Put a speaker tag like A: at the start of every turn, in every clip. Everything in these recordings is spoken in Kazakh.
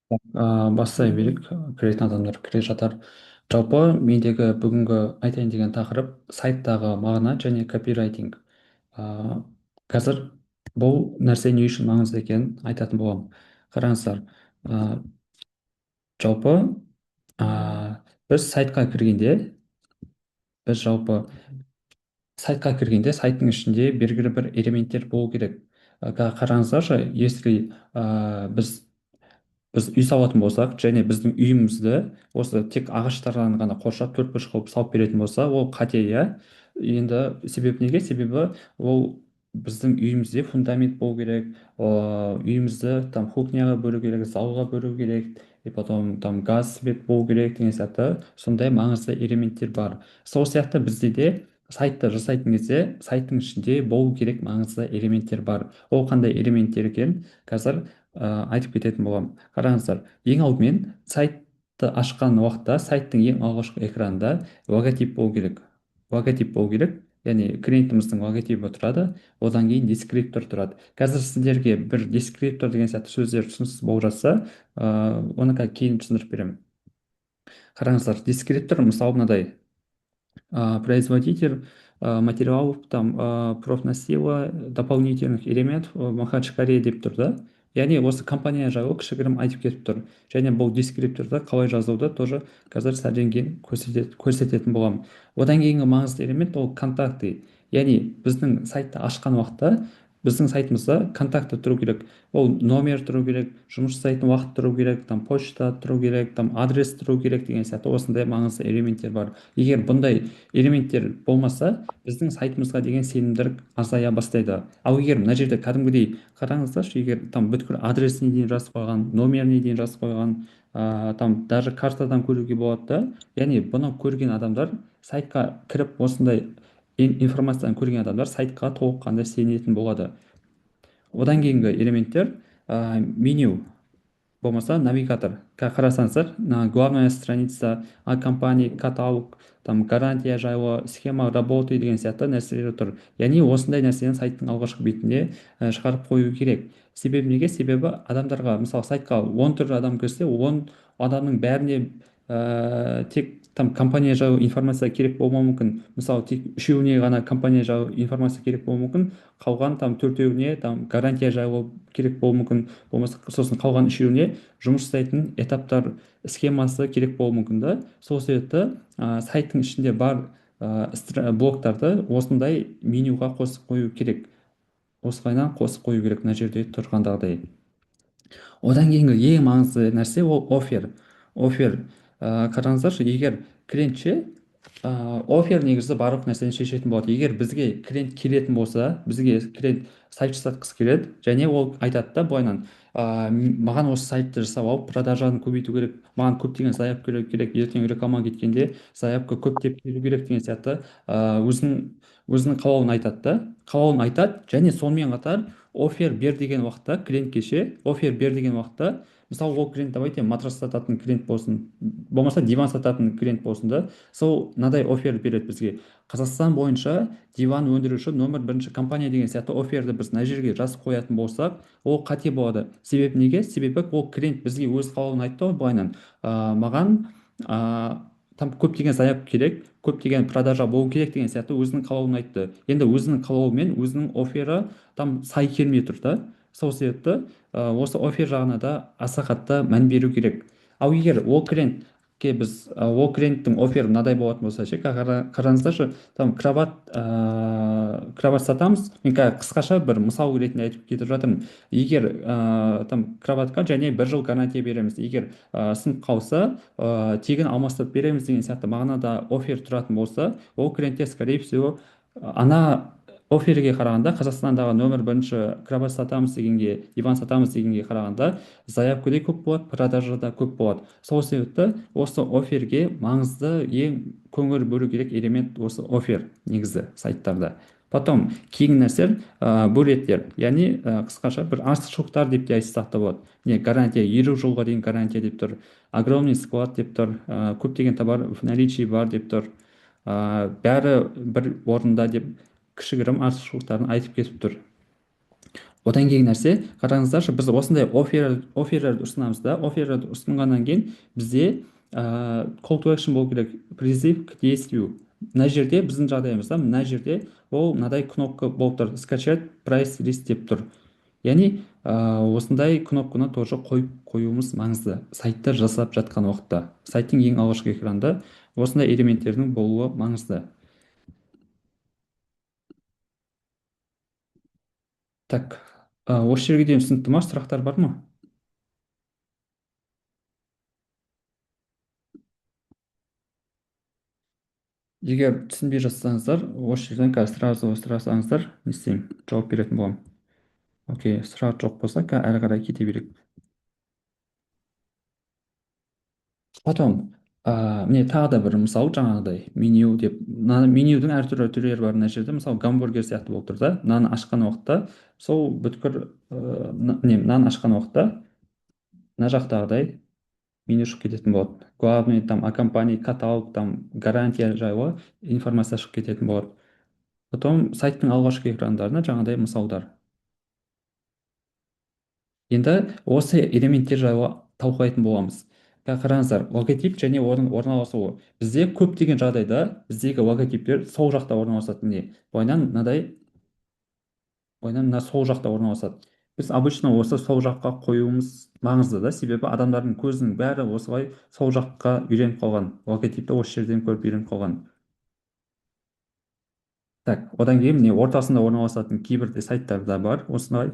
A: Бастай берейік. Кіретін адамдар кіре жатар. Жалпы мендегі бүгінгі айтайын деген тақырып сайттағы мағына және копирайтинг. А, қазір бұл нәрсе не үшін маңызды екенін айтатын боламын. Қараңыздар, а, жалпы біз сайтқа кіргенде біз жалпы сайтқа кіргенде сайттың ішінде белгілі бір элементтер болу керек. Қараңыздаршы, если біз үй салатын болсақ және біздің үйімізді осы тек ағаштардан ғана қоршап төртбұрыш қылып салып беретін болса, ол қате, иә. Енді себебі неге? Себебі ол біздің үйімізде фундамент болу керек, үйімізді там кухняға бөлу керек, залға бөлу керек, и потом там газ свет болу керек деген сияқты сондай маңызды элементтер бар. Сол сияқты бізде де сайтты жасайтын кезде сайттың ішінде болу керек маңызды элементтер бар. Ол қандай элементтер екенін қазір айтып кететін боламын. Қараңыздар, ең алдымен сайтты ашқан уақытта сайттың ең алғашқы экранында логотип болу керек. Логотип болу керек, яғни клиентіміздің логотипі тұрады, одан кейін дескриптор тұрады. Қазір сіздерге бір дескриптор деген сияқты сөздер түсініксіз болып жатса, оны кейін түсіндіріп беремін. Қараңыздар, дескриптор мысалы мынадай: производитель материалов, там, профнастила, дополнительных элементов в Махачкале деп тұр да. Яғни осы компания жайлы кішігірім айтып кетіп тұр. Және бұл дескрипторда қалай жазуды тоже қазір сәлден кейін көрсететін боламын. Одан кейінгі маңызды элемент ол контакты. Яғни біздің сайтты ашқан уақытта біздің сайтымызда контакты тұру керек. Ол номер тұру керек, жұмыс жасайтын уақыт тұру керек, там почта тұру керек, там адрес тұру керек деген сияқты осындай маңызды элементтер бар. Егер бұндай элементтер болмаса, біздің сайтымызға деген сенімділік азая бастайды. Ал егер мына жерде кәдімгідей қараңыздаршы, егер там бүткіл адресіне дейін жазып қойған, номеріне дейін жазып қойған, там даже картадан көруге болады да. Яғни бұны көрген адамдар сайтқа кіріп осындай информацияны көрген адамдар сайтқа толыққанды сенетін болады. Одан кейінгі элементтер меню болмаса навигатор. Қарасаңыздар, главная страница о компании, каталог, там гарантия жайлы, схема работы деген сияқты нәрселер тұр. Яғни осындай нәрсені сайттың алғашқы бетінде шығарып қою керек. Себебі неге? Себебі адамдарға, мысалы сайтқа 10 түрлі адам кірсе, 10 адамның бәріне тек там компания жайлы информация керек болмауы мүмкін. Мысалы тек үшеуіне ғана компания жайлы информация керек болуы мүмкін, қалған там төртеуіне там гарантия жайлы керек болуы мүмкін, болмаса сосын қалған үшеуіне жұмыс жасайтын этаптар схемасы керек болуы мүмкін да. Сол себепті сайттың ішінде бар блоктарды осындай менюға қосып қою керек. Осылайынан қосып қою керек мына жерде тұрғандағыдай. Одан кейінгі ең маңызды нәрсе ол офер. Офер. Қараңыздаршы, егер клиент ше, офер негізі барлық нәрсені шешетін болады. Егер бізге клиент келетін болса, бізге клиент сайт жасатқысы келеді және ол айтады да былайынан: маған осы сайтты жасап алып продажаны көбейту керек, маған көптеген заявка керек, ертең реклама кеткенде заявка көптеп келу керек деген сияқты өзінің қалауын айтады да. Қалауын айтады және сонымен қатар офер бер деген уақытта клиентке ше, офер бер деген уақытта, мысалы ол клиент, давайте матрас сататын клиент болсын, болмаса диван сататын клиент болсын да. Сол мынадай офер береді бізге: Қазақстан бойынша диван өндіруші номер бірінші компания деген сияқты оферді біз мына жерге жазып қоятын болсақ, ол қате болады. Себебі неге? Себебі ол клиент бізге өз қалауын айтты ғой былайынан: маған там көптеген заявка керек, көптеген продажа болу керек деген сияқты өзінің қалауын айтты. Енді өзінің қалауы мен өзінің оффері там сай келмей тұр да. Сол себепті осы офер жағына да аса қатты мән беру керек. Ал егер ол клиентке біз ол клиенттің оффері мынадай болатын болса ше, қараңыздаршы, там кровать сатамыз. Мен қазір қысқаша бір мысал ретінде айтып кетіп жатырмын. Егер там кроватқа және 1 жыл гарантия береміз, егер сынып қалса тегін алмастырып береміз деген сияқты мағынада офер тұратын болса, ол клиентте скорее всего ана оферге қарағанда, Қазақстандағы номер бірінші кровать сатамыз дегенге, диван сатамыз дегенге қарағанда заявка да көп болады, продажа да көп болады. Сол себепті осы оферге маңызды ең көңіл бөлу керек элемент осы офер негізі сайттарда. Потом кейінгі нәрсе бөлеттер, яғни қысқаша бір артықшылықтар деп те айтсақ та болады. Не гарантия, 50 жылға дейін гарантия деп тұр, огромный склад деп тұр, көптеген товар в наличии бар деп тұр, бәрі бір орында деп кішігірім артықшылықтарын айтып кетіп тұр. одан кейін нәрсе, қараңыздаршы, біз осындай офферлерді ұсынамыз да, офферлерді ұсынғаннан кейін бізде call to action болу керек, призыв к действию. Мына жерде біздің жағдайымызда мына жерде ол мынадай кнопка болып тұр, скачать прайс лист деп тұр. Яғни осындай кнопканы тоже қойып қоюымыз маңызды, сайтты жасап жатқан уақытта, сайттың ең алғашқы экранында осындай элементтердің болуы маңызды. Так, осы жерге дейін түсінікті ма, сұрақтар бар ма? Егер түсінбей жатсаңыздар, осы жерден қазір сразу сұрасаңыздар, не істеймін, жауап беретін боламын. Окей, сұрақ жоқ болса, әрі қарай кете берейік. Потом, міне тағы да бір мысал, жаңағыдай меню деп, мына менюдің әртүрлі түрлері бар мына жерде. Мысалы гамбургер сияқты болып тұр да, мынаны ашқан уақытта сол бүткір мынаны ашқан уақытта мына жақтағыдай меню шығып кететін болады. Главный там о компании, каталог, там гарантия жайлы информация шығып кететін болады. Потом сайттың алғашқы экрандарына жаңағыдай мысалдар. Енді осы элементтер жайлы талқылайтын боламыз. Қараңыздар, логотип және оның орналасуы. Бізде көптеген жағдайда біздегі логотиптер сол жақта орналасады. Міне, былайынан мына сол жақта орналасады. Біз обычно осы сол жаққа қоюымыз маңызды да, себебі адамдардың көзінің бәрі осылай сол жаққа үйреніп қалған. Логотипті осы жерден көріп үйреніп қалған. Так, одан кейін міне ортасында орналасатын кейбір де сайттар да бар осындай.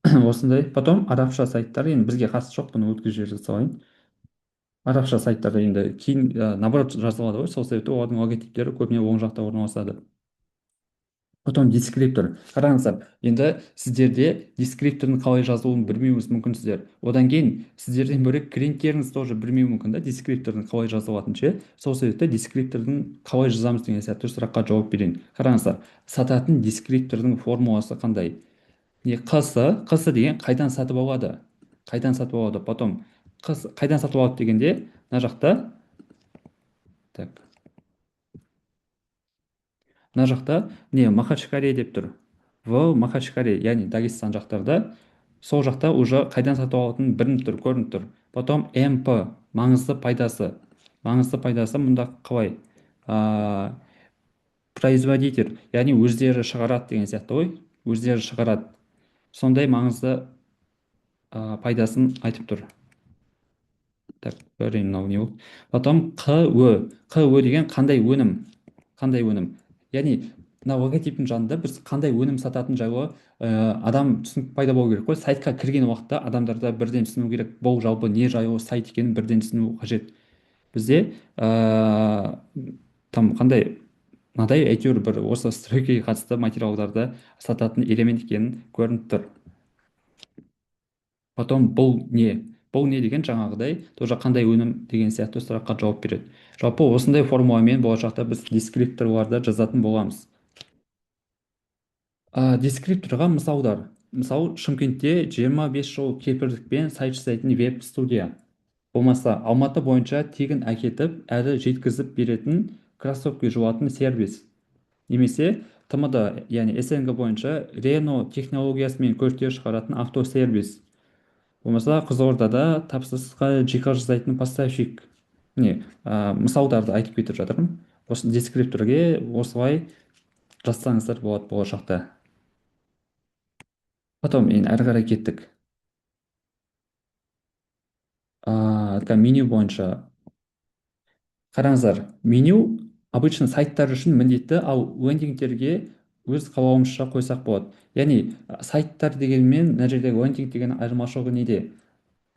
A: Осындай. Потом арабша сайттар, енді бізге қатысы жоқ, бұны өткізіп жібере салайын. Арабша сайттарда енді кейін наоборот жазылады ғой, сол себепті олардың логотиптері көбіне оң жақта орналасады. Потом дескриптор. Қараңыздар, енді сіздерде дескриптордың қалай жазылуын білмеуіңіз мүмкінсіздер. Одан кейін сіздерден бөлек клиенттеріңіз тоже білмеуі мүмкін да, дескриптордың қалай жазылатынын ше. Сол себепті дескриптордың қалай жазамыз деген сияқты сұраққа жауап берейін. Қараңыздар, сататын дескриптордың формуласы қандай? Не қысы деген қайдан сатып алады? Қайдан сатып алады? Потом қайдан сатып алады дегенде мына жақта, так, мына жақта не махачкаре деп тұр. В махачкаре, яғни Дагестан жақтарда, сол жақта уже қайдан сатып алатынын білініп тұр, көрініп тұр. Потом МП, маңызды пайдасы. Маңызды пайдасы мұнда қалай? А, производитель, яғни өздері шығарады деген сияқты ғой. Өздері шығарады. Сондай маңызды пайдасын айтып тұр. Так, көрейін мынау не болды. Потом қө деген қандай өнім, қандай өнім. Яғни мына логотиптің жанында біз қандай өнім сататын жайлы адам түсінік пайда болу керек қой. Сайтқа кірген уақытта адамдарда бірден түсіну керек, бұл жалпы не жайлы сайт екенін бірден түсіну қажет. Бізде там қандай мынадай әйтеуір бір осы стройкаға қатысты материалдарды сататын элемент екенін көрініп тұр. Потом бұл не деген жаңағыдай тоже қандай өнім деген сияқты сұраққа жауап береді. Жалпы осындай формуламен болашақта біз дескрипторларды жазатын боламыз. Дескрипторға мысалдар. Мысалы, Шымкентте 25 жыл кепілдікпен сайт жасайтын веб студия. Болмаса, Алматы бойынша тегін әкетіп, әрі жеткізіп беретін кроссовки жуатын сервис. Немесе ТМД, яғни СНГ бойынша Рено технологиясымен көліктер шығаратын автосервис. Болмаса, Қызылордада тапсырысқа жиһаз жасайтын поставщик. Міне, мысалдарды айтып кетіп жатырмын. Осы дескрипторге осылай жазсаңыздар болады болашақта. Потом енді әрі қарай кеттік. Меню бойынша қараңыздар, меню обычно сайттар үшін міндетті, ал лендингтерге өз қалауымызша қойсақ болады. Яғни сайттар дегенмен мына жердегі лендинг деген айырмашылығы неде?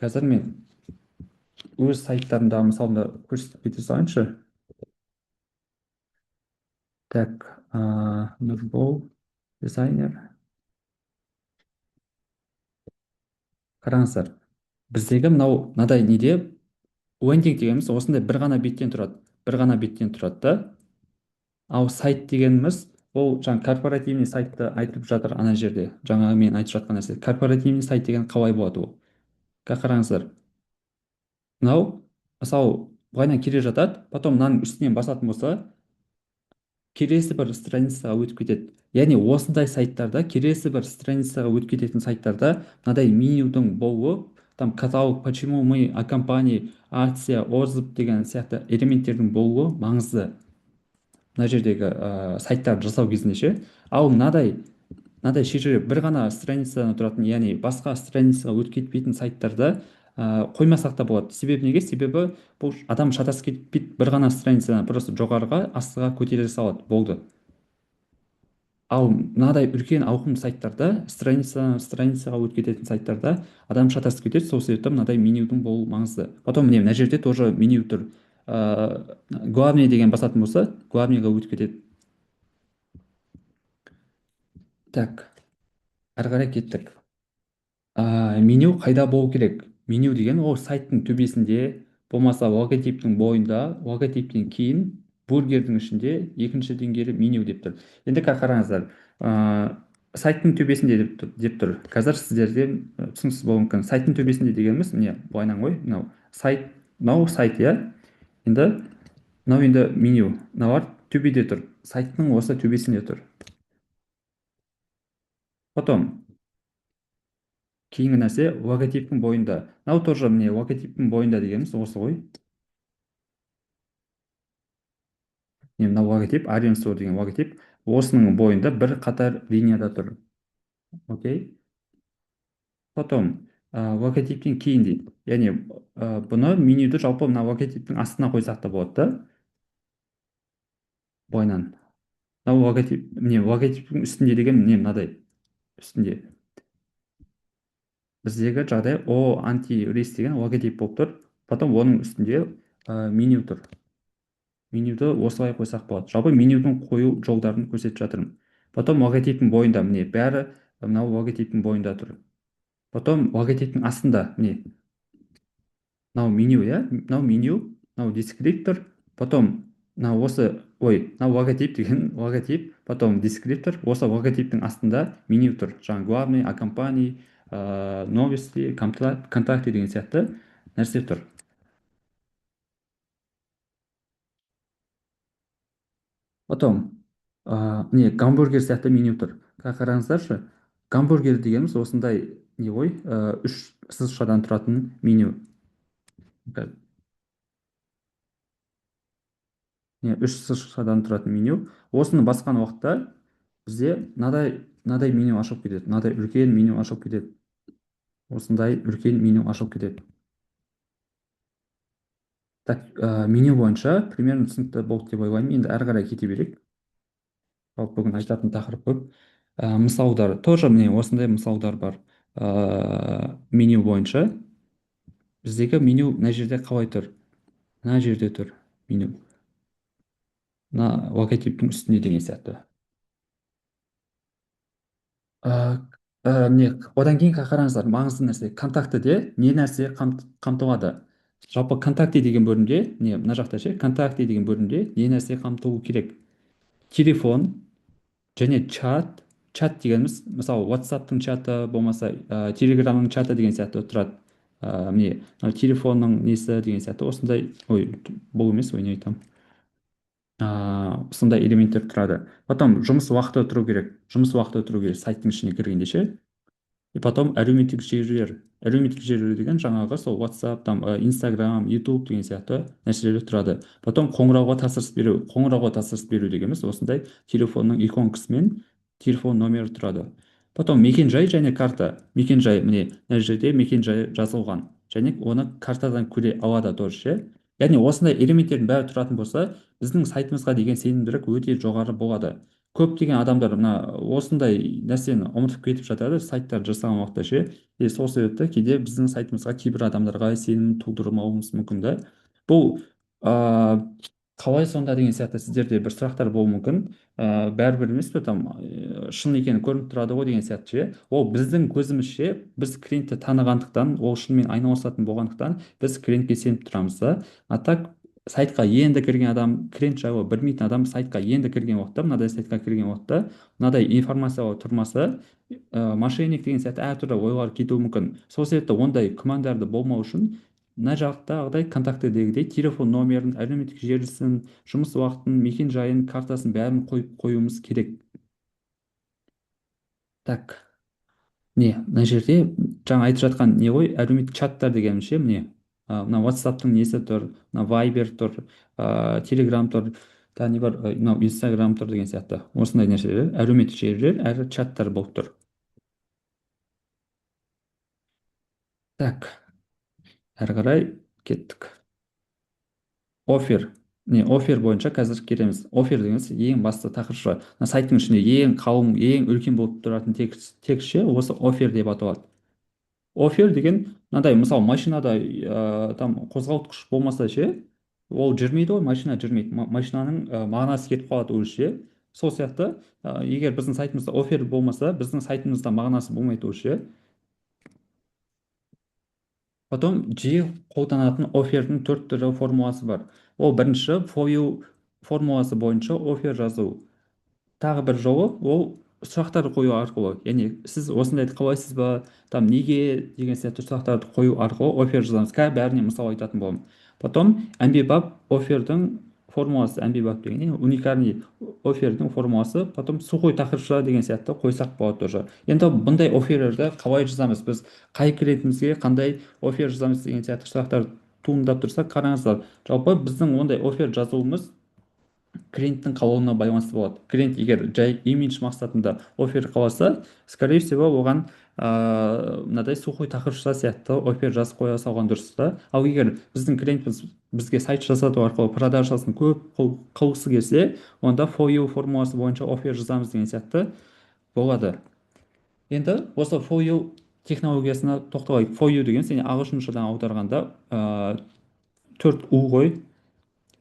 A: Қазір мен өз сайттарымдағы мысалымды көрсетіп кете салайыншы. Так, Нұрбол дизайнер. Қараңыздар, біздегі мынадай неде лендинг дегеніміз осындай бір ғана беттен тұрады. Бір ғана беттен тұрады да. Ал сайт дегеніміз ол жаңа корпоративный сайтты айтып жатыр ана жерде. Жаңағы мен айтып жатқан нәрсе. Корпоративный сайт деген қалай болады ол? Қараңыздар. Мынау мысалы былайынан келе жатады, потом мынаның үстінен басатын болса, келесі бір страницаға өтіп кетеді. Яғни осындай сайттарда, келесі бір страницаға өтіп кететін сайттарда мынадай менюдің болуы, там каталог, почему мы о компании, акция, отзыв деген сияқты элементтердің болуы маңызды мына жердегі сайттарды жасау кезінде ше. Ал мынадай шежіре бір ғана страницадан тұратын, яғни басқа страницаға өтіп кетпейтін сайттарда қоймасақ та болады. Себебі неге? Себебі бұл адам шатасып кетпейді, бір ғана страницадан просто жоғарыға астыға көтере салады, болды. Ал мынадай үлкен ауқымды сайттарда, страницадан страницаға өтіп кететін сайттарда адам шатасып кетеді. Сол себепті мынадай менюдің болуы маңызды. Потом мына жерде тоже меню тұр. Главный деген басатын болса, главныйға өтіп кетеді. Так, әрі қарай кеттік. Меню қайда болу керек? Меню деген ол сайттың төбесінде, болмаса логотиптің бойында, логотиптен кейін бургердің ішінде екінші деңгейлі меню деп тұр. Енді қараңыздар, сайттың төбесінде деп тұр. Қазір сіздерде түсініксіз болуы мүмкін. Сайттың төбесінде дегеніміз міне былайынан ғой, мынау сайт, иә. Енді мынау енді меню, мыналар төбеде тұр, сайттың осы төбесінде тұр. Потом кейінгі нәрсе логотиптің бойында. Мынау тоже міне логотиптің бойында дегеніміз осы ғой. Мынау логотип, Арен Store деген логотип, осының бойында бір қатар линияда тұр. Окей. Потом логотиптен кейін дейді. Яғни бұны менюді жалпы мына логотиптің астына қойсақ та болады да. Бойынан. Мынау логотип, міне логотиптің үстінде деген міне мынадай үстінде. Біздегі жағдай антирейс деген логотип болып тұр. Потом оның үстінде меню тұр. Менюді осылай қойсақ болады. Жалпы менюдің қою жолдарын көрсетіп жатырмын. Потом логотиптің бойында міне бәрі мынау логотиптің бойында тұр. Потом логотиптің астында міне мынау меню, иә, мынау меню, мынау дескриптор, потом мынау мынау логотип деген логотип, потом дескриптор, осы логотиптің астында меню тұр. Жаңағы главный, о компании, новости, контакты деген сияқты нәрсе тұр. Потом міне гамбургер сияқты меню тұр. Қараңыздаршы, гамбургер дегеніміз осындай не ғой, үш сызықшадан тұратын меню. Не, үш сызықшадан тұратын меню. Осыны басқан уақытта бізде мынадай меню ашылып кетеді. Мынадай үлкен меню ашылып кетеді. Осындай үлкен меню ашылып кетеді. Так, меню бойынша примерно түсінікті болды деп ойлаймын. Енді әрі қарай кете берейік. Бүгін айтатын тақырып көп. Мысалдар тоже міне осындай мысалдар бар. Меню бойынша біздегі меню мына жерде қалай тұр? Мына жерде тұр меню. Мына логотиптің үстінде деген сияқты. Міне одан кейін қараңыздар, маңызды нәрсе контактіде не нәрсе қамтылады. Жалпы контакте деген бөлімде, не мына жақта ше, контакте деген бөлімде не нәрсе қамтылу керек? Телефон және чат дегеніміз мысалы WhatsApp-тың чаты, болмаса Telegram-ның чаты деген сияқты тұрады. Міне телефонның несі деген сияқты осындай, бұл емес, не айтамын, сондай элементтер тұрады. Потом жұмыс уақыты тұру керек, сайттың ішіне кіргенде ше. И потом әлеуметтік желілер деген жаңағы сол WhatsApp, там Instagram, YouTube деген сияқты нәрселер тұрады. Потом қоңырауға тапсырыс беру дегеніміз осындай телефонның иконкасымен телефон номері тұрады. Потом мекен-жай және карта. Мекен-жай міне мына жерде мекен-жай жазылған және оны картадан көре алады тоже ше. Яғни осындай элементтердің бәрі тұратын болса, біздің сайтымызға деген сенімділік өте жоғары болады. Көптеген адамдар мына осындай нәрсені ұмытып кетіп жатады сайттарды жасаған уақытта ше. Сол себепті кейде біздің сайтымызға кейбір адамдарға сенім тудырмауымыз мүмкін да. Бұл қалай сонда деген сияқты сіздерде бір сұрақтар болуы мүмкін. Бәрібір емес пе, там шын екені көрініп тұрады ғой деген сияқты ше. Ол біздің көзімізше, біз клиентті танығандықтан, ол шынымен айналысатын болғандықтан біз клиентке сеніп тұрамыз да. А так сайтқа енді кірген адам, клиент жайлы білмейтін адам сайтқа енді кірген уақытта, мынадай сайтқа кірген уақытта мынадай информациялар тұрмаса, мошенник деген сияқты әртүрлі ойлар кетуі мүмкін. Сол себепті ондай күмәндарды болмау үшін мына жақтағыдай контактідегідей телефон номерін, әлеуметтік желісін, жұмыс уақытын, мекен жайын, картасын бәрін қойып қоюымыз керек. Так, не мына жерде жаңа айтып жатқан не ғой, әлеуметтік чаттар дегеніміз ше, міне мына WhatsApp-тың несі тұр, мына Viber тұр, Telegram тұр, тағы не бар, мынау Instagram тұр деген сияқты осындай нәрселер әлеуметтік желілер әрі чаттар болып тұр. Так, әрі қарай кеттік. Офер. Не офер бойынша қазір келеміз. Офер дегеніміз ең басты тақырыпшы. Мына сайттың ішінде ең қалың, ең үлкен болып тұратын текст ше, осы офер деп аталады. Офер деген мынандай, мысалы машинада там қозғалтқыш болмаса ше, ол жүрмейді ғой, машина жүрмейді. Машинаның мағынасы кетіп қалады уже ше. Сол сияқты егер біздің сайтымызда офер болмаса, біздің сайтымызда мағынасы болмайды уже ше. Потом жиі қолданатын офердің төрт түрі формуласы бар. Ол бірінші for you формуласы бойынша офер жазу. Тағы бір жолы ол сұрақтар қою арқылы, яғни сіз осындайды қалайсыз ба, там неге деген сияқты сұрақтарды қою арқылы офер жазамыз. Қазір бәріне мысал айтатын боламын. Потом әмбебап офердің формуласы, әмбебап деген не уникальный офердің формуласы, потом сухой тақырыпша деген сияқты қойсақ болады тоже. Енді бұндай оферлерді қалай жазамыз, біз қай клиентімізге қандай офер жазамыз деген сияқты сұрақтар туындап тұрса, қараңыздар, жалпы біздің ондай офер жазуымыз клиенттің қалауына байланысты болады. Клиент егер жай имидж мақсатында офер қаласа, скорее всего оған мынадай сухой тақырыпша сияқты офер жазып қоя салған дұрыс та. Ал егер біздің клиентіміз бізге сайт жасату арқылы продажасын көп қылғысы келсе, онда for you формуласы бойынша офер жазамыз деген сияқты болады. Енді осы for you технологиясына тоқталайық. For you деген сен ағылшыншадан аударғанда төрт у ғой.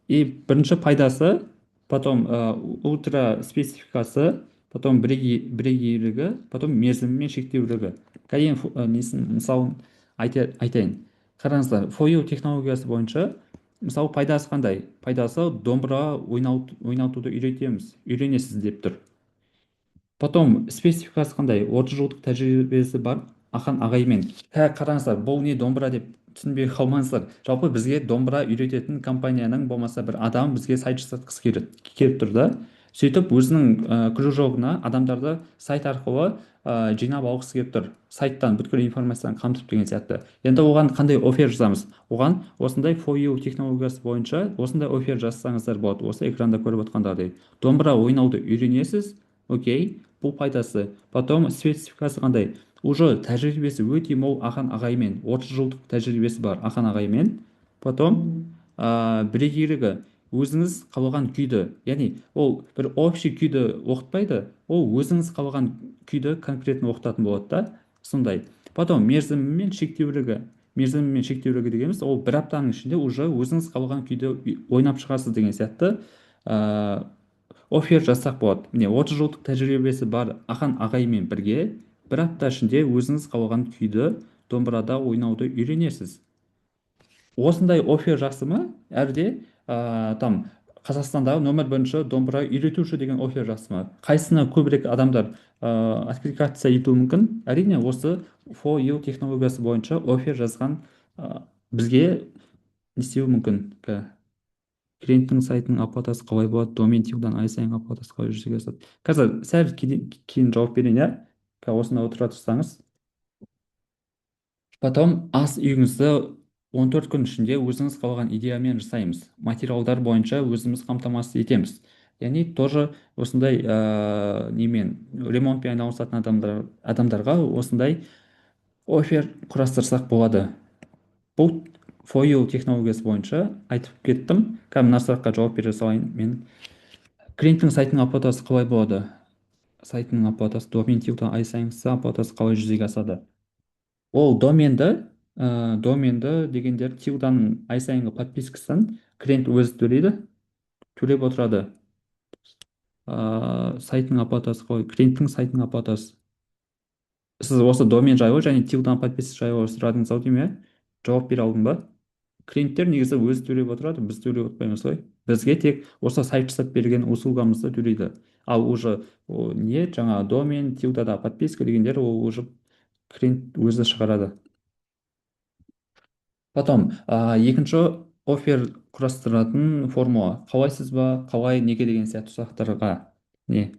A: И бірінші пайдасы, потом ультра спецификасы, потом бірегейлігі, потом мерзімі мен шектеулігі. Қазір несін мысалын айтайын. Қараңыздар, for you технологиясы бойынша мысалы пайдасы қандай? Пайдасы домбыра ойнатуды үйренесіз деп тұр. Потом спецификасы қандай? 30 жылдық тәжірибесі бар ақан ағаймен. Қараңыздар, бұл не домбыра деп түсінбей қалмаңыздар. Жалпы бізге домбыра үйрететін компанияның болмаса бір адам бізге сайт жасатқысы келіп тұр да. Сөйтіп өзінің кружогына адамдарды сайт арқылы жинап алғысы келіп тұр. Сайттан бүткіл информацияны қамтып деген сияқты. Енді оған қандай офер жазамыз? Оған осындай for you технологиясы бойынша осындай офер жазсаңыздар болады. Осы экранда көріп отқандағыдай. Домбыра ойнауды үйренесіз, окей, бұл пайдасы. Потом спецификасы қандай? Уже тәжірибесі өте мол ақан ағаймен, 30 жылдық тәжірибесі бар ақан ағаймен. Потом бірегейлігі, өзіңіз қалаған күйді, яғни ол бір общий күйді оқытпайды, ол өзіңіз қалаған күйді конкретно оқытатын болады да, сондай. Потом мерзімі мен шектеулігі дегеніміз, ол бір аптаның ішінде уже өзіңіз қалаған күйді ойнап шығасыз деген сияқты офер жасақ болады. Міне 30 жылдық тәжірибесі бар ақан ағаймен бірге бір апта ішінде өзіңіз қалаған күйді домбырада ойнауды үйренесіз. Осындай офер жақсы ма? Әлде там Қазақстандағы номер бірінші домбыра үйретуші деген офер жақсы ма? Қайсысына көбірек адамдар откликация етуі мүмкін? Әрине осы for you технологиясы бойынша офер жазған бізге не істеуі мүмкін? Клиенттің сайтының оплатасы қалай болады? Домен тигудан ай сайын оплатасы қалай жүзеге асады? Қазір сәл кейін жауап берейін, иә? Осында отыра тұрсаңыз. Потом ас үйіңізді 14 күн ішінде өзіңіз қалаған идеямен жасаймыз. Материалдар бойынша өзіміз қамтамасыз етеміз. Яғни тоже осындай немен ремонтпен айналысатын адамдарға осындай офер құрастырсақ болады. Бұл for you технологиясы бойынша айтып кеттім. Қазір мына сұраққа жауап бере салайын мен. Клиенттің сайтының оплатасы қалай болады? Сайтының оплатасы домен тигудан ай сайын оплатасы қалай жүзеге асады? Ол доменді дегендер тигудан ай сайынғы подпискасын клиент өзі төлеп отырады. Сайтының оплатасы қалай? Клиенттің сайтының оплатасы. Сіз осы домен жайлы және тигудан подписка жайлы сұрадыңыз ау деймін, жауап бере алдым ба? Клиенттер негізі өзі төлеп отырады, біз төлеп отпаймыз ғой. Бізге тек осы сайт жасап берген услугамызды төлейді. Ал уже не жаңа домен, тигудада подписка дегендер ол уже клиент өзі шығарады. Потом екінші офер құрастыратын формула қалайсыз ба, қалай, неге деген сияқты сұрақтарға не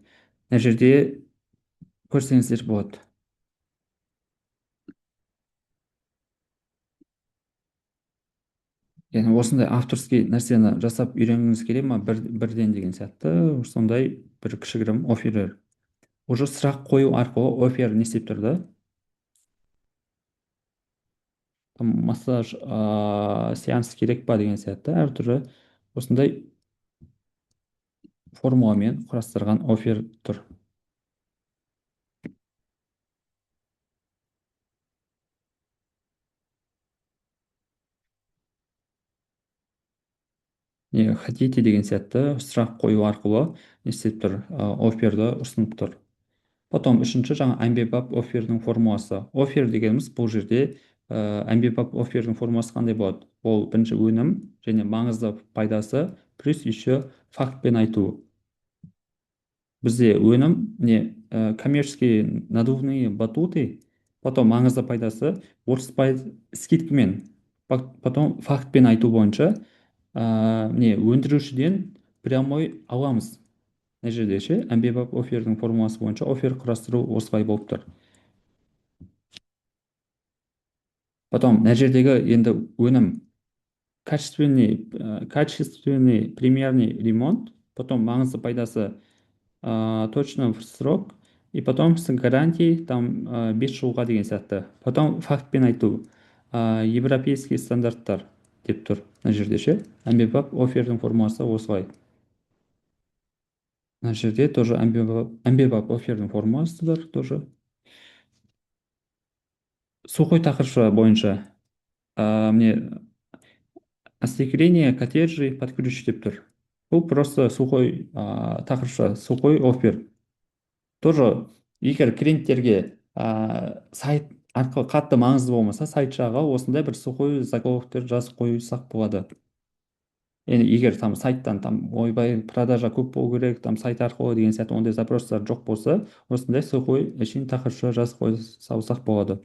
A: мына жерде көрсеңіздер болады. яғни осындай авторский нәрсені жасап үйренгіңіз келе ма, бірден деген сияқты сондай бір кішігірім оферлер. Уже сұрақ қою арқылы офер не істеп тұр да, там массаж сеанс керек па деген сияқты әртүрлі осындай формуламен құрастырған офер тұр. не хотите деген сияқты сұрақ қою арқылы не істеп тұр, оферді ұсынып тұр. Потом үшінші жаңа әмбебап офердің формуласы. Офер дегеніміз бұл жерде әмбебап офердің формуласы қандай болады? Ол бірінші өнім және маңызды пайдасы плюс еще фактпен айту. Бізде өнім не коммерческие надувные батуты, потом маңызды пайдасы 30% скидкамен, потом фактпен айту бойынша не өндірушіден прямой аламыз. Мына жерде ше әмбебап офердің формуласы бойынша офер құрастыру осылай болып тұр. Потом мына жердегі енді өнім качественный премьерный ремонт, потом маңызды пайдасы точно в срок, и потом с гарантией там 5 жылға деген сияқты. Потом фактпен айту европейский стандарттар деп тұр мына жерде ше. Әмбебап офердің формуласы осылай. Мына жерде тоже әмбебап офердің формуласы бар тоже. Сухой тақырыпша бойынша мне остекление коттеджей под ключ деп тұр. Бұл просто сухой тақырыпша, сухой офер. Тоже егер клиенттерге сайт арқылы қатты маңызды болмаса, сайт жағы осындай бір сухой заголовоктер жазып қойсақ болады. Енді егер там сайттан там ойбай продажа көп болу керек, там сайт арқылы деген сияқты ондай запростар жоқ болса, осындай сухой әшейін тақырыпша жазып қоя салсақ болады.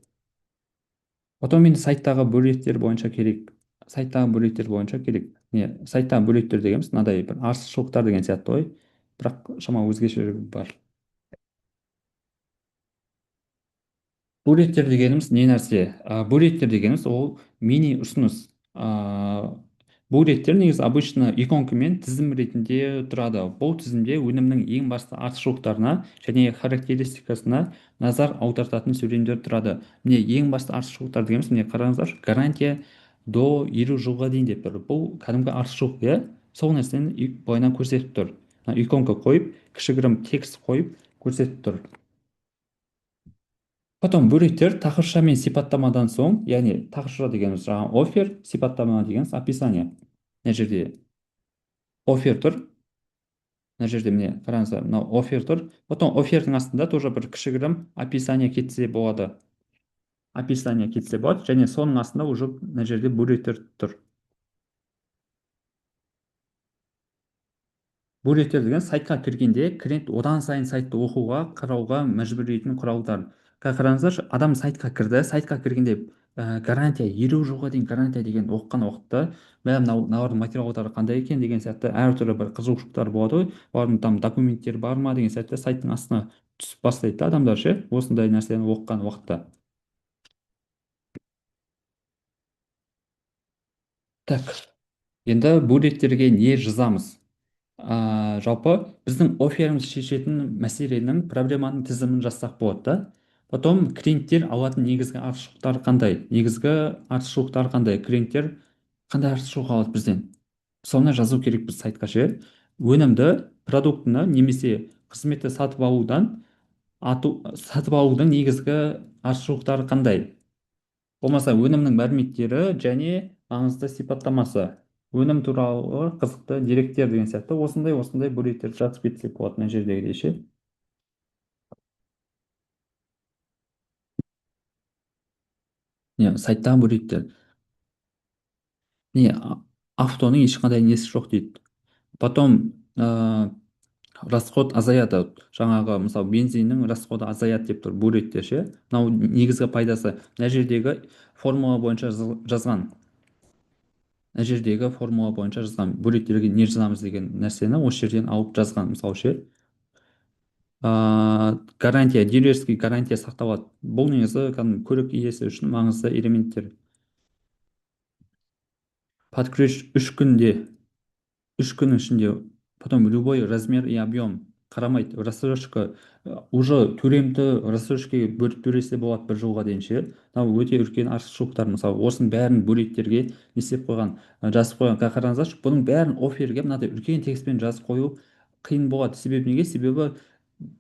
A: Потом енді сайттағы бөліктер бойынша керек. Сайттағы бөліктер бойынша керек. Не, сайттағы бөліктер дегеніміз мынадай бір артықшылықтар деген сияқты ғой. Бірақ шамалы өзгешелігі бар. Бөлеттер дегеніміз не нәрсе? Бөлеттер дегеніміз ол мини ұсыныс. Бөлеттер негізі обычно иконкамен тізім ретінде тұрады. Бұл тізімде өнімнің ең басты артықшылықтарына және характеристикасына назар аудартатын сөйлемдер тұрады. Міне ең басты артықшылықтар дегеніміз, міне қараңыздар, гарантия до 50 жылға дейін деп тұр. Бұл кәдімгі артықшылық, иә? Сол нәрсені былайынан көрсетіп тұр. Иконка қойып, кішігірім текст қойып көрсетіп тұр. Потом бөліктер тақырыпша мен сипаттамадан соң, яғни тақырыпша дегеніміз жаңағы офер, сипаттама дегеніміз описание. Мына жерде офер тұр. Мына жерде міне қараңыздар, мынау офер тұр. Потом офердің астында тоже бір кішігірім описание кетсе болады. Описание кетсе болады, және соның астында уже мына жерде бөліктер тұр. Бөліктер деген сайтқа кіргенде клиент одан сайын сайтты оқуға, қарауға мәжбүрлейтін құралдар. Қараңыздаршы, адам сайтқа кірді, сайтқа кіргенде гарантия 50 жылға дейін гарантия деген оқыған уақытта мыналардың материалдары қандай екен деген сияқты әртүрлі бір қызығушылықтар болады ғой. Олардың там документтер бар ма деген сияқты сайттың астына түсіп бастайды да адамдар ше, осындай нәрсені оқыған уақытта. Так, енді бөліктерге не жазамыз? Жалпы біздің оферіміз шешетін мәселенің проблеманың тізімін жазсақ болады да. Потом клиенттер алатын негізгі артықшылықтар қандай, клиенттер қандай артықшылық алады бізден, соны жазу керек біз сайтқа ше. Өнімді, продуктыны немесе қызметті сатып алудың негізгі артықшылықтары қандай, болмаса өнімнің мәліметтері және маңызды сипаттамасы, өнім туралы қызықты деректер деген сияқты осындай бөліктерді жазып кетсек болады мына жердегідей ше. Не, сайттағы бөліктер. Не, автоның ешқандай несі жоқ дейді. Потом расход азаяды. Жаңағы мысалы бензиннің расходы азаяды деп тұр бөлікте ше. Мынау негізгі пайдасы. Мына жердегі формула бойынша жазған. мына жердегі формула бойынша жазған бөліктерге не жазамыз деген нәрсені осы жерден алып жазған. Мысалы ше гарантия, дилерский гарантия сақталады. Бұл негізі кәдімгі көлік иесі үшін маңызды элементтер. Под ключ 3 күнде, 3 күннің ішінде, потом любой размер и объем қарамайды, рассрочка уже төлемді рассрочкаға бөліп төлесе болады 1 жылға дейін ше. Мынау өте үлкен артықшылықтар. Мысалы осының бәрін бөліктерге не істеп қойған, жазып қойған. Қараңыздаршы, бұның бәрін офферге мынадай үлкен текстпен жазып қою қиын болады. Себебі неге? Себебі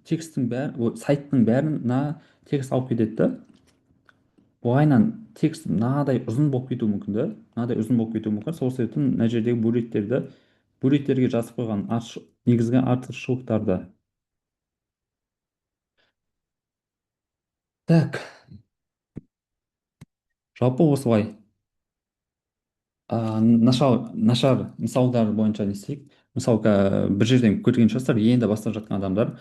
A: тексттің бәрі, сайттың бәрін мына текст алып кетеді да. Оғайнан текст мынадай ұзын болып кетуі мүмкін да, мынадай ұзын болып кетуі мүмкін. Сол себептен мына жердегі бөліктерге жазып қойған негізгі артықшылықтарды. Так, жалпы осылай. Нашар мысалдар бойынша не істейік. Мысалы бір жерден көрген шығарсыздар, енді бастап жатқан адамдар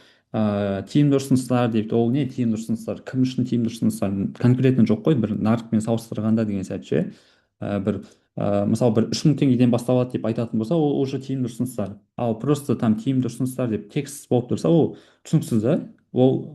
A: тиімді ұсыныстар дейді. Ол не тиімді ұсыныстар, кім үшін тиімді ұсыныстар конкретно жоқ қой, бір нарықпен салыстырғанда деген сияқты ше. Бір мысалы бір 3 мың теңгеден басталады деп айтатын болса, ол уже тиімді ұсыныстар. Ал просто там тиімді ұсыныстар деп текст болып тұрса, ол түсініксіз да. Ол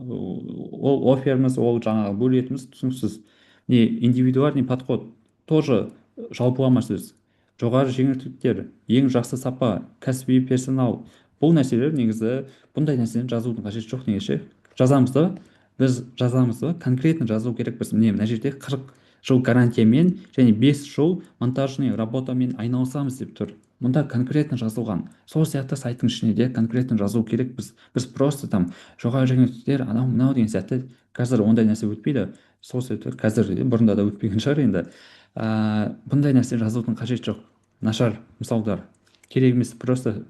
A: оферіміз, ол жаңағы бөлетіміз түсініксіз. Не индивидуальный подход тоже жалпылама сөз. Жоғары жеңілдіктер, ең жақсы сапа, кәсіби персонал. Бұл нәрселер негізі, бұндай нәрсені жазудың қажеті жоқ неге ше. Жазамыз да, біз жазамыз да, конкретно жазу керекпіз. Мына жерде 40 жыл гарантиямен және 5 жыл монтажный работамен айналысамыз деп тұр. Мұнда конкретно жазылған. Сол сияқты сайттың ішіне де конкретно жазу керекпіз. Біз просто там жоғары жеңілдіктер, анау мынау деген сияқты, қазір ондай нәрсе өтпейді. Сол себепті қазір, бұрында да өтпеген шығар енді. Бұндай нәрсе жазудың қажеті жоқ. Нашар мысалдар керек емес, просто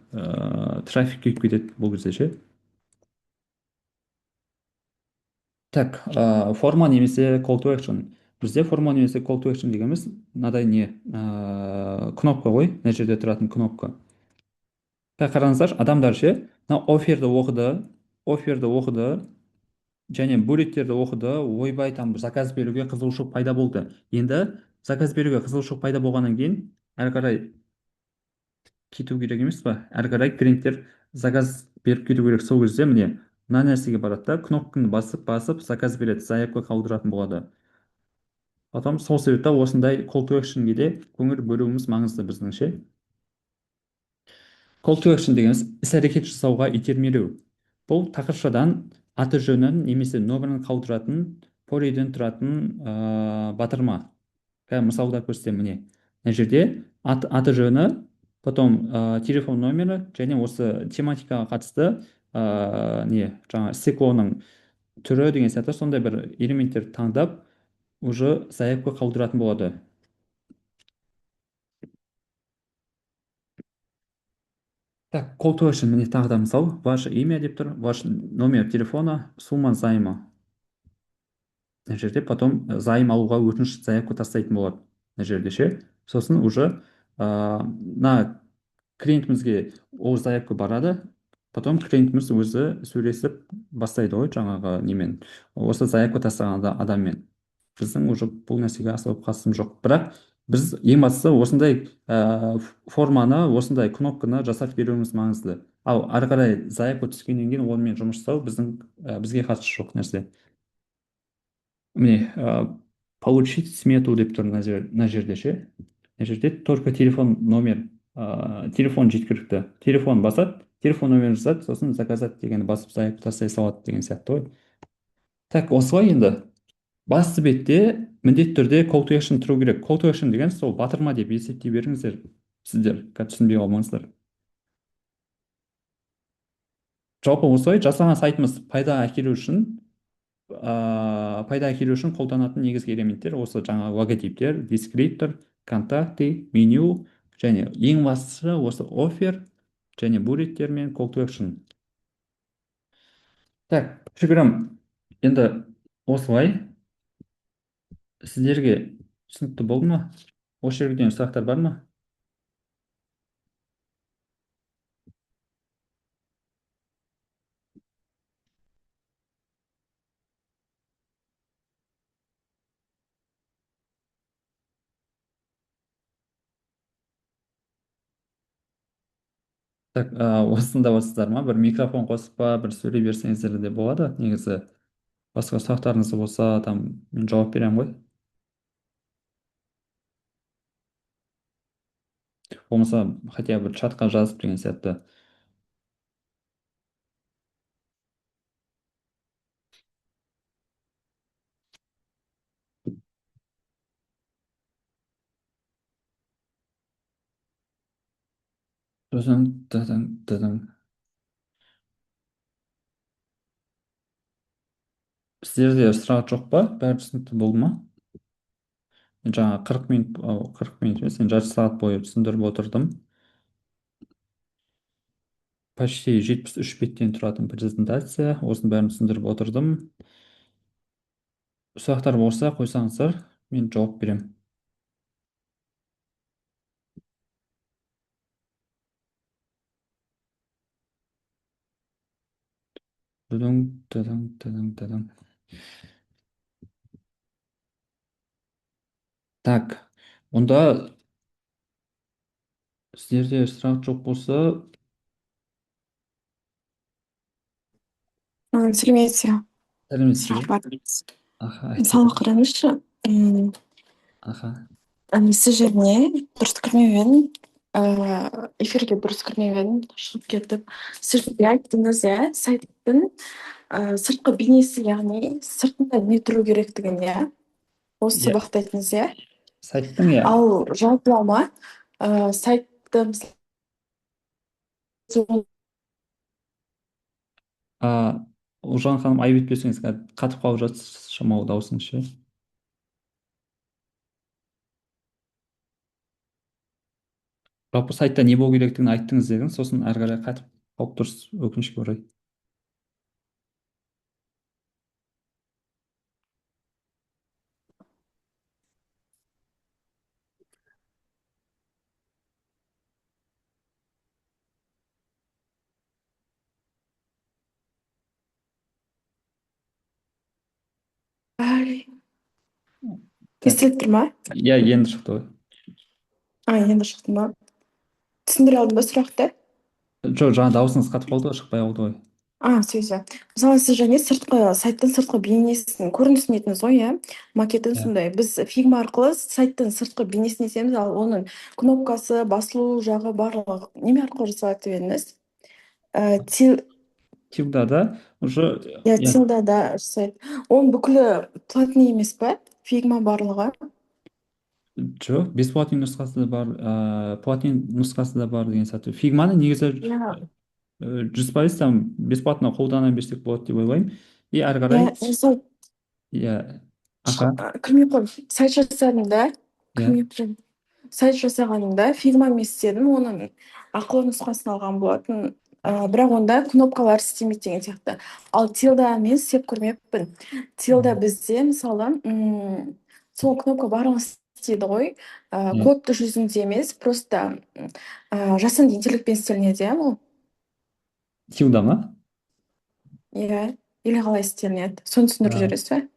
A: трафик күйіп кетеді бұл кезде ше. Так, форма немесе call to action. Бізде форма немесе call to action дегеніміз мынадай не, кнопка ғой, мына жерде тұратын кнопка. Так, қараңыздар, адамдар ше, мына оферді оқыды және бөліктерді оқыды, ойбай там заказ беруге қызығушылық пайда болды. Енді заказ беруге қызығушылық пайда болғаннан кейін әрі қарай кету керек емес па? Әрі қарай клиенттер заказ беріп кету керек. Сол кезде міне мына нәрсеге барады да, кнопканы басып заказ береді, заявка қалдыратын болады. Потом сол себепті осындай call to actionге де көңіл бөлуіміз маңызды біздің ше. Call to action дегеніміз іс-әрекет жасауға итермелеу. Бұл тақыршадан аты жөнін немесе нөмірін қалдыратын полиден тұратын батырма. Мысалда көрсетемін міне. Мына жерде аты жөні, потом телефон номері және осы тематикаға қатысты не жаңа стеклоның түрі деген сияқты сондай бір элементтер таңдап уже заявка қалдыратын болады. Так, call to action міне тағы да мысал. Ваше имя деп тұр, ваш номер телефона, сумма займа. Мына жерде потом займ алуға өтініш заявка тастайтын болады. Мына жерде ше. Сосын уже мына клиентімізге ол заявка барады. Потом клиентіміз өзі сөйлесіп бастайды ғой жаңағы немен. Осы заявка тастаған адаммен. Біздің уже бұл нәрсеге аса қатысым жоқ. Бірақ біз ең бастысы осындай форманы, осындай кнопканы жасап беруіміз маңызды. Ал ары қарай заявка түскеннен кейін онымен жұмыс жасау бізге қатысы жоқ нәрсе. Міне получить смету деп тұр мына жерде ше. Мына жерде только телефон жеткілікті. Телефон басады, телефон номерін жазады, сосын заказать дегенді басып заявка тастай салады деген сияқты ғой. Так, осылай енді. Басты бетте міндетті түрде call to action тұру керек. Call to action деген сол батырма деп есептей беріңіздер сіздер, түсінбей қалмаңыздар. Жалпы осылай жасаған сайтымыз пайда әкелу үшін қолданатын негізгі элементтер осы жаңа логотиптер, дескриптор, контакты, меню және ең бастысы осы офер және буллеттер мен call to action. Так, кішігірім енді осылай сіздерге түсінікті болды ма? Осы жерден сұрақтар бар ма? Так, осында отырсыздар ма? Бір микрофон қосып па, бір сөйлей берсеңіздер де болады негізі. Басқа сұрақтарыңыз болса, там мен жауап беремін ғой. Болмаса хотя бы чатқа жазып деген сияқты. Сосын дыдың, дыдың. Сіздерде сұрақ жоқ па? Бәрі түсінікті болды ма? Мен жаңа 40 минут, 40 минут емес, енді жарты сағат бойы түсіндіріп отырдым. Почти 73 беттен тұратын презентация. Осының бәрін түсіндіріп отырдым. Сұрақтар болса қойсаңыздар, мен жауап беремін. Дыдың, дыдың, дыдың, дыдың. Так, онда сіздерде сұрақ жоқ болса,
B: сәлеметсіз
A: сәлеметсіз
B: сұрақ
A: бе?
B: бар.
A: Аха,
B: Мысалы
A: айтыңыздар.
B: қараңызшы,
A: Аха.
B: сіз жеріне дұрыс кірмеген, эфирге дұрыс кірмеген шығып кетіп, сіз жерде айттыңыз, иә, сайттың сыртқы бейнесі, яғни сыртында не тұру керектігін, иә, осы
A: Иә,
B: сабақта айттыңыз, иә.
A: сайттың иә.
B: Ал жалпылама сайтты
A: А, ұлжан ханым айып етпесеңіз, қатып қалып жатсыз шамалы даусыңыз ше. Жалпы сайтта не болу керектігін айттыңыз дедіңіз, сосын әрі қарай қатып қалып тұрсыз, өкінішке орай. Так,
B: естіліп тұр ма?
A: иә, енді шықты ғой.
B: Енді шықты ма? Түсіндіре алдым ба сұрақты?
A: Жоқ, жаңа даусыңыз қатып қалды ғой, шықпай қалды ғой.
B: Сөзі. Мысалы, сіз және сайттың сыртқы бейнесін, көрінісін етіңіз ғой, иә? Макетін
A: Иә.
B: сондай. Біз Figma арқылы сайттың сыртқы бейнесін етеміз, ал оның кнопкасы, басылу жағы барлығы неме арқылы жасалады деп едіңіз?
A: Тилдада уже, иә,
B: Тилдада жасайды. Оның бүкілі платный емес па? Figma барлығы?
A: жоқ, бесплатный нұсқасы да бар, платный нұсқасы да бар деген сияқты. Фигманы негізі
B: Иә.
A: 100% там бесплатно қолдана берсек болады деп ойлаймын. И әрі қарай,
B: Мысалы,
A: иә, аха,
B: кірмей қой. Сайт жасадым да,
A: иә.
B: кірмей қой. Сайт жасағанымда фигмамен істедім, оның ақылы нұсқасын алған болатын. Бірақ онда кнопкалар істемейді деген сияқты. Ал тилдамен істеп көрмеппін. Тилда бізде мысалы сол кнопка барлығы істейді ғой.
A: Иә.
B: Кодты жүзінде емес, просто жасанды интеллектпен істелінеді, иә ол?
A: Тилда ма?
B: Иә. Или қалай істелінеді? Соны түсіндіріп
A: А,
B: жібересіз бе?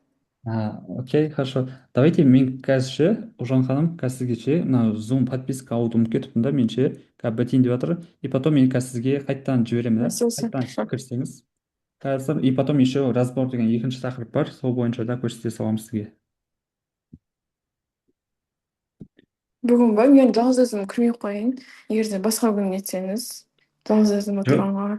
A: окей, хорошо. Давайте мен қазір ше, ұлжан ханым, қазір сізге ше, мына Zoom подписка алуды ұмытып кетіппін да, мен ше, қазір бітейін деп жатыр. И потом мен қазір сізге қайтадан жіберемін да,
B: Сөзі.
A: қайтадан кірсеңіз. Қазір, и потом еще разбор деген екінші тақырып бар, сол бойынша да көрсете саламын сізге.
B: Бүгін ба? Мен жалғыз өзім кірмей қояйын. Егер де басқа күн нетсеңіз, жалғыз өзім
A: Жоқ,
B: отырғанға.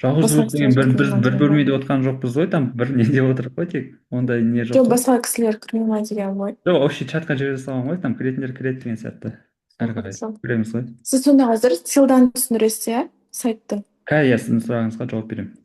A: жалғыз
B: Басқа
A: өзі деген
B: кісілер кірмей
A: біз
B: ма
A: бір
B: деген ғой.
A: бөлмеде отырған жоқпыз ғой, там бір неде отырып қой тек, ондай не жоқ
B: Жоқ,
A: қой.
B: басқа кісілер кірмей ма деген ғой.
A: Жоқ, общий чатқа жібере саламын ғой, там кіретіндер кіреді деген сияқты. Әрі қарай көреміз ғой.
B: Сіз сонда қазір тилданы түсіндіресіз, иә? Сайттың.
A: Иә, сіздің сұрағыңызға жауап беремін.